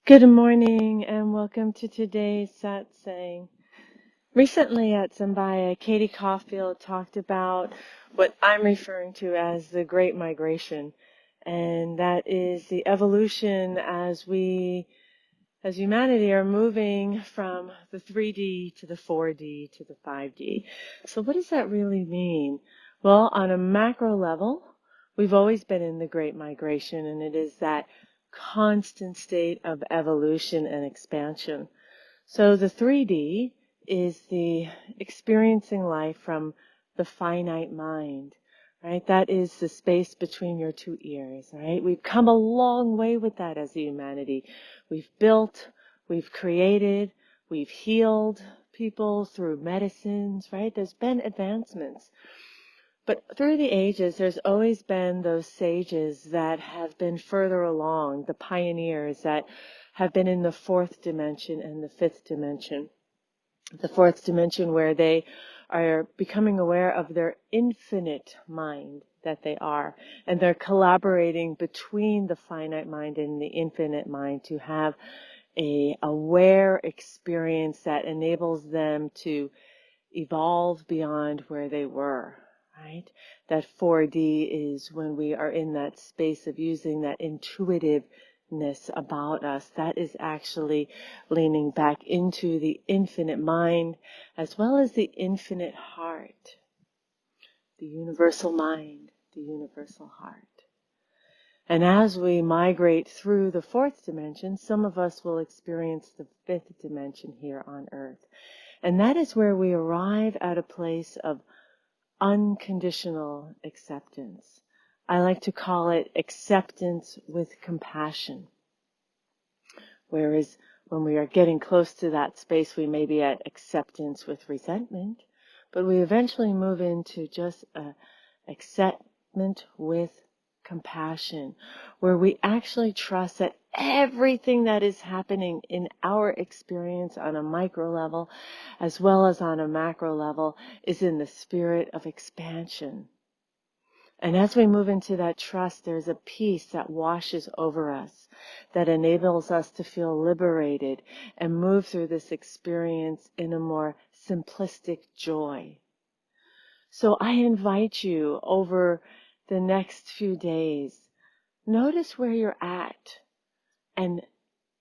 Good morning and welcome to today's satsang. Recently at Zambaya, Katie Caulfield talked about what I'm referring to as the Great Migration, and that is the evolution as we, as humanity, are moving from the 3D to the 4D to the 5D. So what does that really mean? Well, on a macro level, we've always been in the Great Migration, and it is that constant state of evolution and expansion. So the 3D is the experiencing life from the finite mind, right? That is the space between your two ears, right? We've come a long way with that as a humanity. We've built, we've created, we've healed people through medicines, right? There's been advancements. But through the ages, there's always been those sages that have been further along, the pioneers that have been in the fourth dimension and the fifth dimension. The fourth dimension where they are becoming aware of their infinite mind that they are, and they're collaborating between the finite mind and the infinite mind to have a aware experience that enables them to evolve beyond where they were, right? That 4D is when we are in that space of using that intuitiveness about us. That is actually leaning back into the infinite mind as well as the infinite heart, the universal mind, the universal heart. And as we migrate through the fourth dimension, some of us will experience the fifth dimension here on earth. And that is where we arrive at a place of unconditional acceptance. I like to call it acceptance with compassion. Whereas when we are getting close to that space, we may be at acceptance with resentment, but we eventually move into just acceptance with compassion, where we actually trust that everything that is happening in our experience on a micro level as well as on a macro level is in the spirit of expansion. And as we move into that trust, there's a peace that washes over us, that enables us to feel liberated and move through this experience in a more simplistic joy. So I invite you over the next few days, notice where you're at and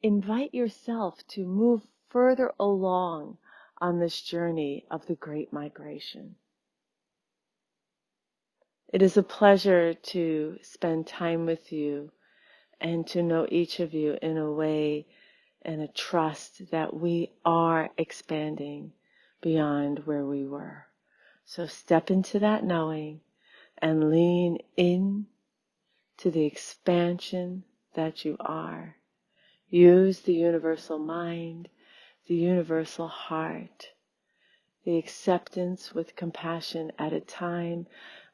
invite yourself to move further along on this journey of the Great Migration. It is a pleasure to spend time with you and to know each of you in a way and a trust that we are expanding beyond where we were. So step into that knowing and lean in to the expansion that you are. Use the universal mind, the universal heart, the acceptance with compassion at a time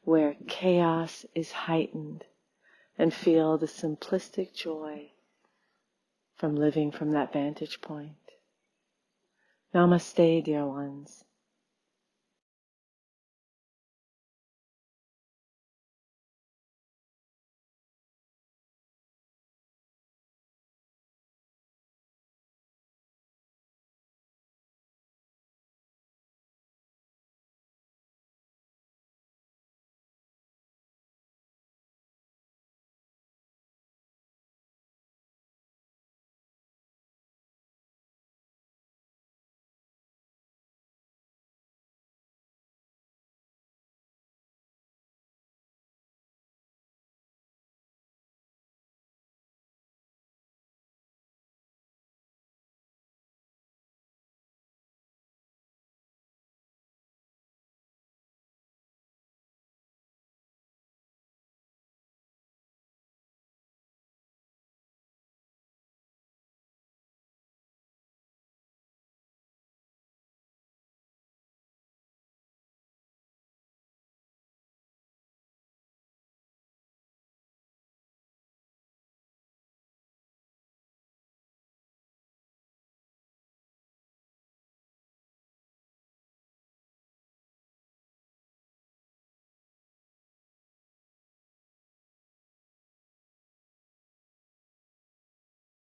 where chaos is heightened, and feel the simplistic joy from living from that vantage point. Namaste, dear ones.